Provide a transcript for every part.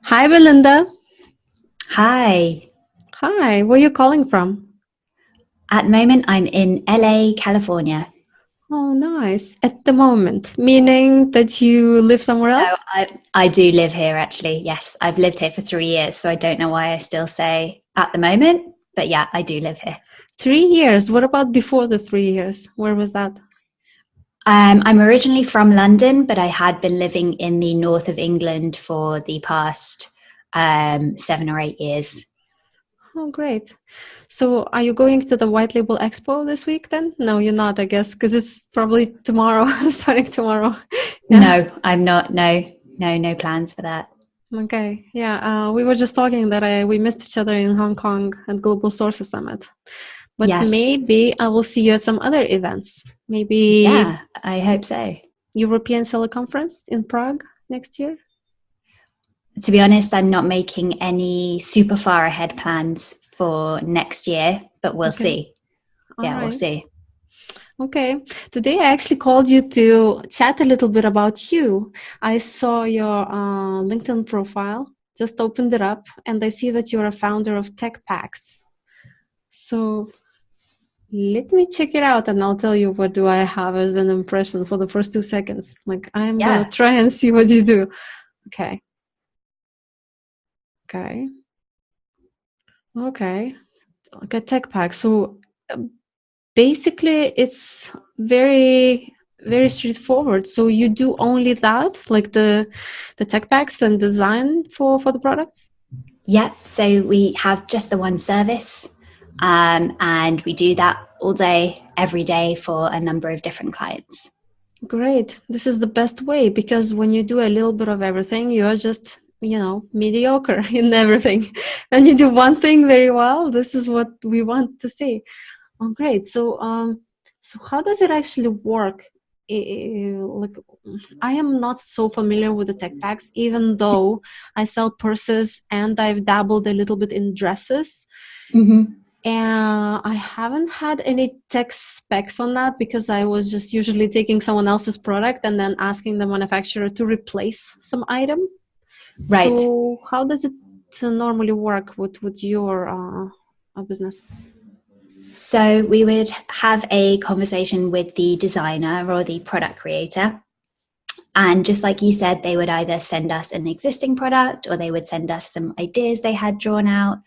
Hi, Belinda. Hi. Hi, where are you calling from? At the moment, I'm in LA, California. Oh, nice. At the moment, meaning that you live somewhere No, else? I do live here actually. Yes, I've lived here for 3 years, so I don't know why I still say at the moment, but yeah, I do live here. 3 years. What about before the 3 years? Where was that? I'm originally from London, but I had been living in the north of England for the past 7 or 8 years. Oh, great. So, are you going to the White Label Expo this week then? No, you're not, I guess, because it's probably tomorrow, starting tomorrow. Yeah. No, I'm not. No, no, no plans for that. Okay. Yeah. We were just talking that we missed each other in Hong Kong at Global Sources Summit. But Yes. maybe I will see you at some other events. Maybe Yeah, I hope so. European Seller Conference in Prague next year? To be honest, I'm not making any super far ahead plans for next year, but we'll Okay. see. All Yeah, we'll right. see. Okay. Today I actually called you to chat a little bit about you. I saw your LinkedIn profile, just opened it up, and I see that you're a founder of Tech Packs. So let me check it out and I'll tell you what do I have as an impression for the first 2 seconds. Like I'm gonna Yeah. try and see what you do. Okay. Okay. Okay. Okay, Tech Pack. So basically it's very straightforward, so you do only that, like the tech packs and design for the products. Yeah. So we have just the one service, and we do that all day, every day for a number of different clients. Great, this is the best way, because when you do a little bit of everything, you're just mediocre in everything. When you do one thing very well, this is what we want to see. Oh, great. So how does it actually work? Like, I am not so familiar with the tech packs, even though I sell purses and I've dabbled a little bit in dresses. Hmm. And I haven't had any tech specs on that because I was just usually taking someone else's product and then asking the manufacturer to replace some item. Right. So how does it normally work with your business? So we would have a conversation with the designer or the product creator. And just like you said, they would either send us an existing product or they would send us some ideas they had drawn out,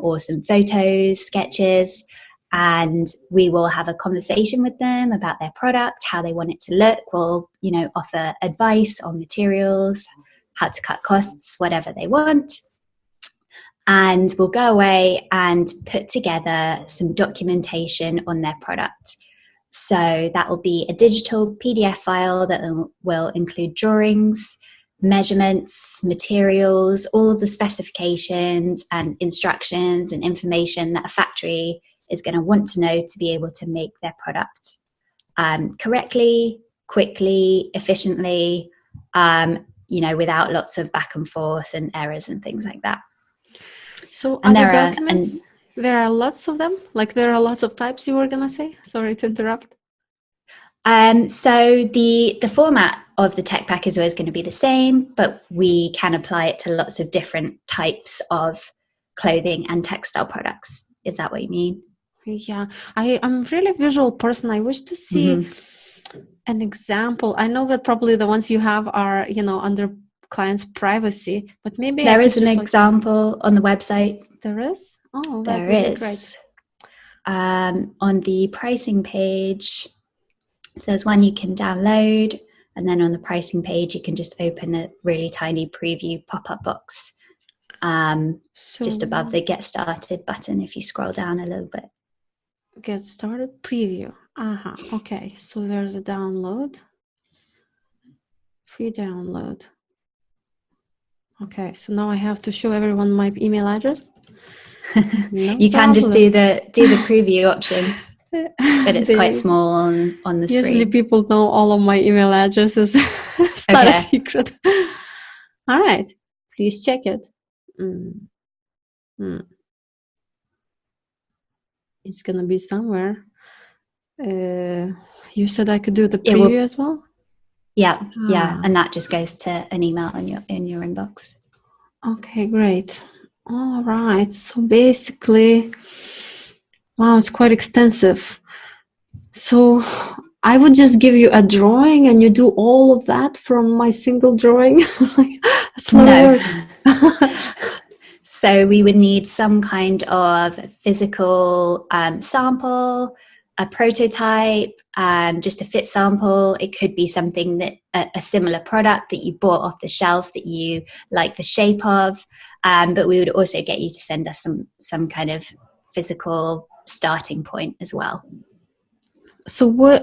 or some photos, sketches. And we will have a conversation with them about their product, how they want it to look. We'll, offer advice on materials, how to cut costs, whatever they want. And we'll go away and put together some documentation on their product. So that will be a digital PDF file that will include drawings, measurements, materials, all of the specifications and instructions and information that a factory is going to want to know to be able to make their product correctly, quickly, efficiently, without lots of back and forth and errors and things like that. So are And the there are, and documents, there are lots of them? Like there are lots of types you were gonna say? Sorry to interrupt. So the format of the tech pack is always going to be the same, but we can apply it to lots of different types of clothing and textile products. Is that what you mean? Yeah, I'm really visual person. I wish to see Mm-hmm. an example. I know that probably the ones you have are, under clients' privacy, but maybe I There could is an just like, example on the website. there is? Oh, that There would be great. is, on the pricing page. So there's one you can download, and then on the pricing page, you can just open a really tiny preview pop-up box, just above So the Get Started button if you scroll down a little bit. get started preview. Okay, so there's a download, free download. Okay, so now I have to show everyone my email address. No You can just do problem. the preview option, but it's quite They small on the usually screen. people know all of my email addresses. It's not a Okay. secret. All right, please check it. Mm, mm. It's gonna be somewhere. Uh, you said I could do the It preview will. as well. Yeah, yeah, Ah, and that just goes to an email in your inbox. Okay, great. All right. So basically, wow, it's quite extensive. So I would just give you a drawing and you do all of that from my single drawing. Like, that's a lot of No. work. So we would need some kind of physical sample, a prototype, just a fit sample. It could be something that a similar product that you bought off the shelf that you like the shape of. But we would also get you to send us some kind of physical starting point as well. So what?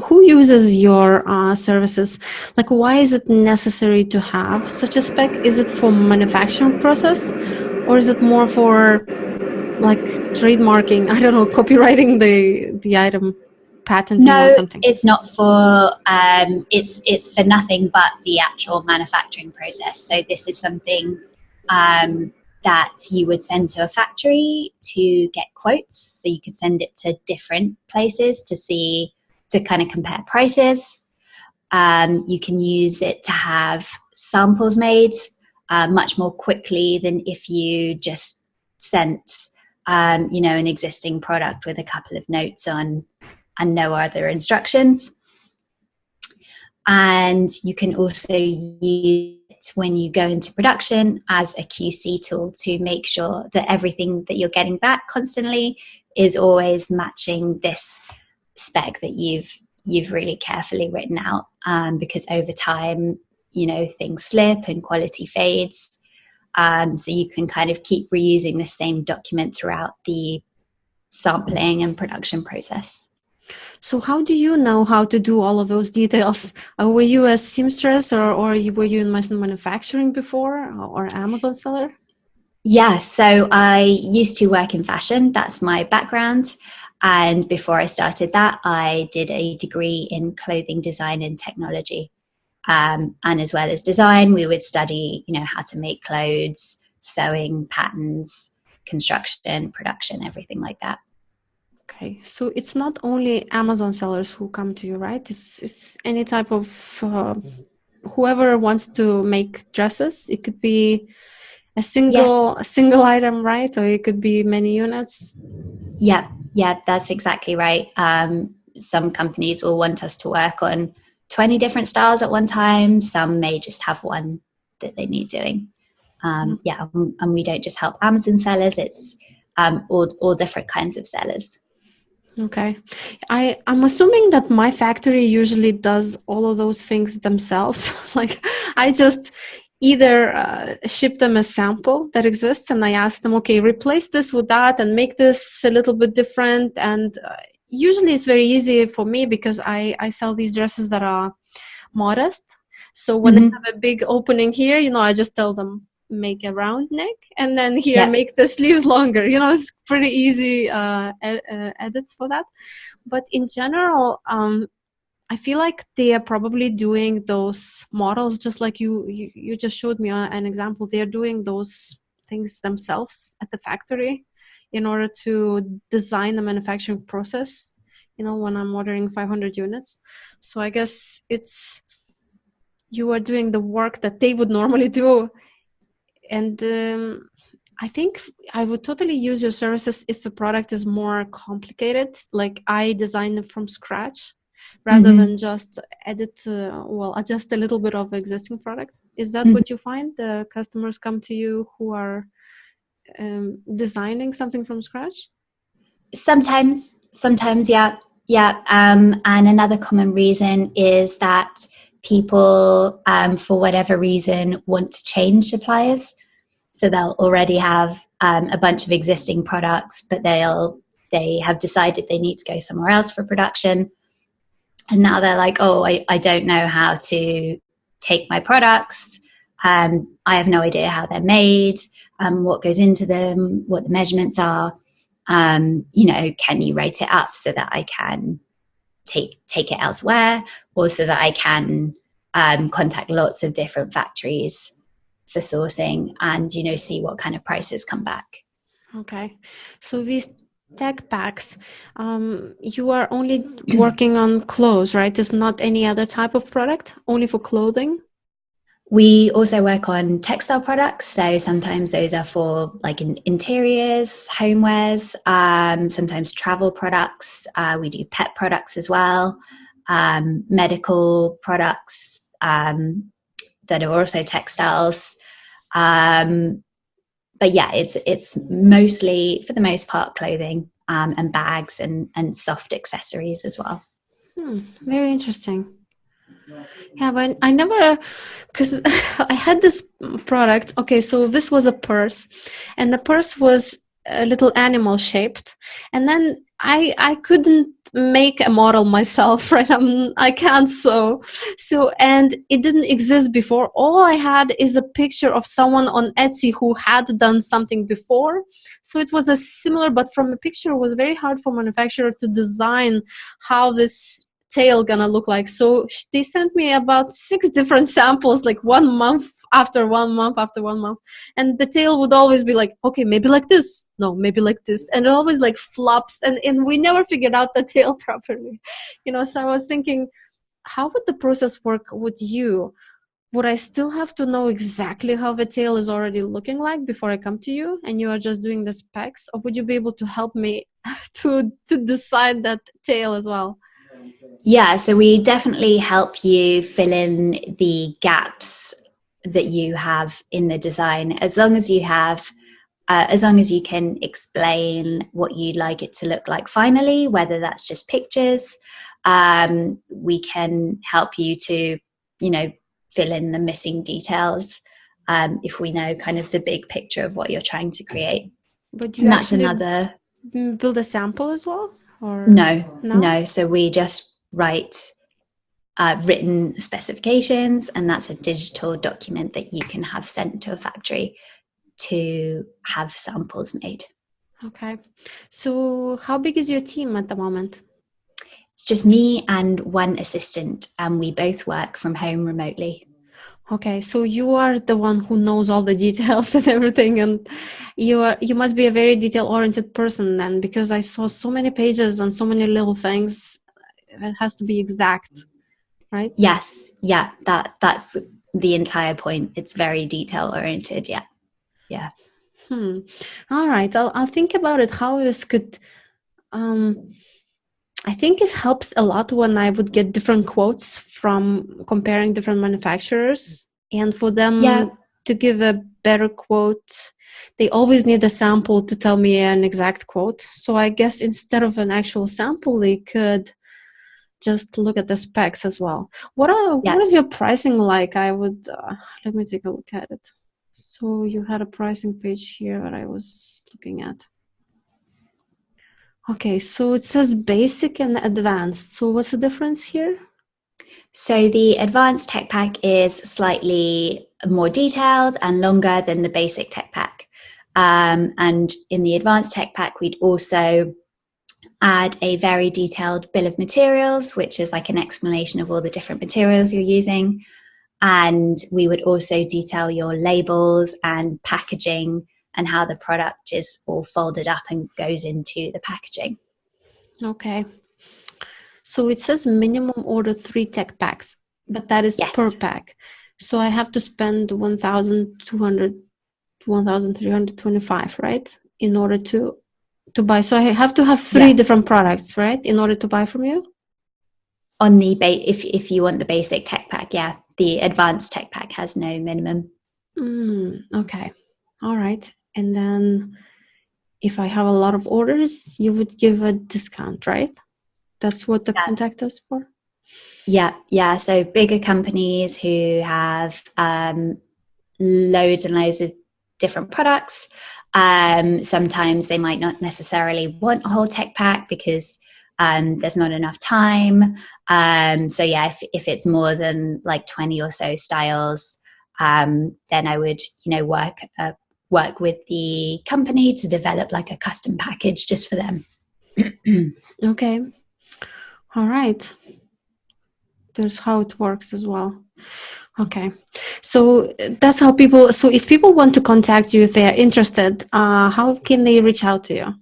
Who uses your services? Like, why is it necessary to have such a spec? Is it for manufacturing process, or is it more for like trademarking? I don't know, copywriting the item, patenting or No, something. it's not for. It's for nothing but the actual manufacturing process. So this is something that you would send to a factory to get quotes. So you could send it to different places to kind of compare prices. You can use it to have samples made much more quickly than if you just sent, an existing product with a couple of notes on and no other instructions. And you can also use it when you go into production as a QC tool to make sure that everything that you're getting back constantly is always matching this spec that you've really carefully written out, because over time, things slip and quality fades. So you can kind of keep reusing the same document throughout the sampling and production process. So how do you know how to do all of those details? Were you a seamstress or were you in manufacturing before or Amazon seller? Yeah, so I used to work in fashion. That's my background. And before I started that, I did a degree in clothing design and technology. And as well as design, we would study, how to make clothes, sewing, patterns, construction, production, everything like that. Okay, so it's not only Amazon sellers who come to you, right? It's any type of whoever wants to make dresses. It could be Yes. a single item, right? Or it could be many units. Yeah, that's exactly right. Some companies will want us to work on 20 different styles at one time. Some may just have one that they need doing. Yeah, and we don't just help Amazon sellers, it's all different kinds of sellers. Okay. I'm assuming that my factory usually does all of those things themselves. Like I just either ship them a sample that exists and I ask them, okay, replace this with that and make this a little bit different. And usually it's very easy for me because I sell these dresses that are modest. So when they Mm-hmm. have a big opening here, I just tell them make a round neck and then here Yeah. make the sleeves longer. It's pretty easy edits for that. But in general, I feel like they are probably doing those models just like you just showed me an example. They are doing those things themselves at the factory in order to design the manufacturing process. When I'm ordering 500 units, so I guess it's you are doing the work that they would normally do. And I think I would totally use your services if the product is more complicated, like I design them from scratch rather Mm-hmm. than just adjust a little bit of existing product. Is that Mm-hmm. what you find? The customers come to you who are designing something from scratch? Sometimes, yeah. And another common reason is that people, for whatever reason, want to change suppliers. So they'll already have a bunch of existing products, but they have decided they need to go somewhere else for production. And now they're like, oh, I don't know how to take my products. I have no idea how they're made, what goes into them, what the measurements are. Can you write it up so that I can take it elsewhere, or so that I can contact lots of different factories for sourcing and see what kind of prices come back. Okay, so these tech packs, you are only working on clothes, right? There's not any other type of product, only for clothing? We also work on textile products. So sometimes those are for like interiors, homewares, sometimes travel products. We do pet products as well, medical products that are also textiles. But yeah, it's mostly, for the most part, clothing and bags and soft accessories as well. Very interesting. Yeah, but I never, because I had this product. Okay, so this was a purse, and the purse was a little animal shaped, and then I couldn't make a model myself, right? I can't so, and it didn't exist before. All I had is a picture of someone on Etsy who had done something before. So it was a similar, but from a picture, it was very hard for manufacturer to design how this tail gonna look like. So they sent me about 6 different samples, like 1 month after 1 month after 1 month, and the tail would always be like, okay, maybe like this, no, maybe like this, and it always like flops, and we never figured out the tail properly, so I was thinking, how would the process work with you? Would I still have to know exactly how the tail is already looking like before I come to you and you are just doing the specs, or would you be able to help me to decide that tail as well? Yeah, so we definitely help you fill in the gaps that you have in the design, as long as you have, as long as you can explain what you'd like it to look like finally, whether that's just pictures. We can help you to, fill in the missing details, if we know kind of the big picture of what you're trying to create. But do you And that's actually another. build a sample as well, or no? No. So we just write written specifications, and that's a digital document that you can have sent to a factory to have samples made. Okay. So how big is your team at the moment? It's just me and one assistant, and we both work from home remotely. Okay, so you are the one who knows all the details and everything, and you must be a very detail-oriented person then, because I saw so many pages and so many little things. It has to be exact, right? Yes, yeah, that's the entire point. It's very detail oriented. Yeah, yeah. All right, I'll think about it. How this could. I think it helps a lot when I would get different quotes from comparing different manufacturers, and for Yeah, them to give a better quote, they always need a sample to tell me an exact quote. So I guess instead of an actual sample, they could just look at the specs as well. yeah. What is your pricing like? I would let me take a look at it. So you had a pricing page here that I was looking at. Okay, so it says basic and advanced. So what's the difference here? So the advanced tech pack is slightly more detailed and longer than the basic tech pack. And in the advanced tech pack, we'd also add a very detailed bill of materials, which is like an explanation of all the different materials you're using. And we would also detail your labels and packaging and how the product is all folded up and goes into the packaging. Okay. So it says minimum order 3 tech packs, but that is per Yes. pack. So I have to spend 1,200, 1,325, right? In order to buy. So I have to have 3 Yeah. different products, right? In order to buy from you? On the if you want the basic tech pack, yeah. The advanced tech pack has no minimum. Okay. All right. And then if I have a lot of orders, you would give a discount, right? That's what the contact is for? Yeah. So bigger companies who have loads and loads of different products. Sometimes they might not necessarily want a whole tech pack because there's not enough time. So yeah, if it's more than like 20 or so styles, then I would, work with the company to develop like a custom package just for them. Okay. All right. There's how it works as well. Okay. So that's how people, so if people want to contact you, if they are interested, how can they reach out to you?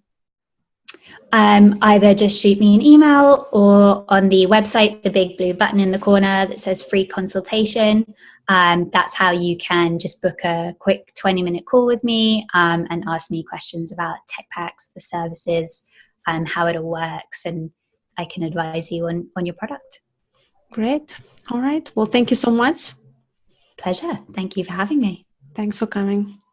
Either just shoot me an email or on the website, the big blue button in the corner that says free consultation. That's how you can just book a quick 20-minute call with me and ask me questions about tech packs, the services, how it all works, and I can advise you on your product. Great. All right. Well, thank you so much. Pleasure. Thank you for having me. Thanks for coming.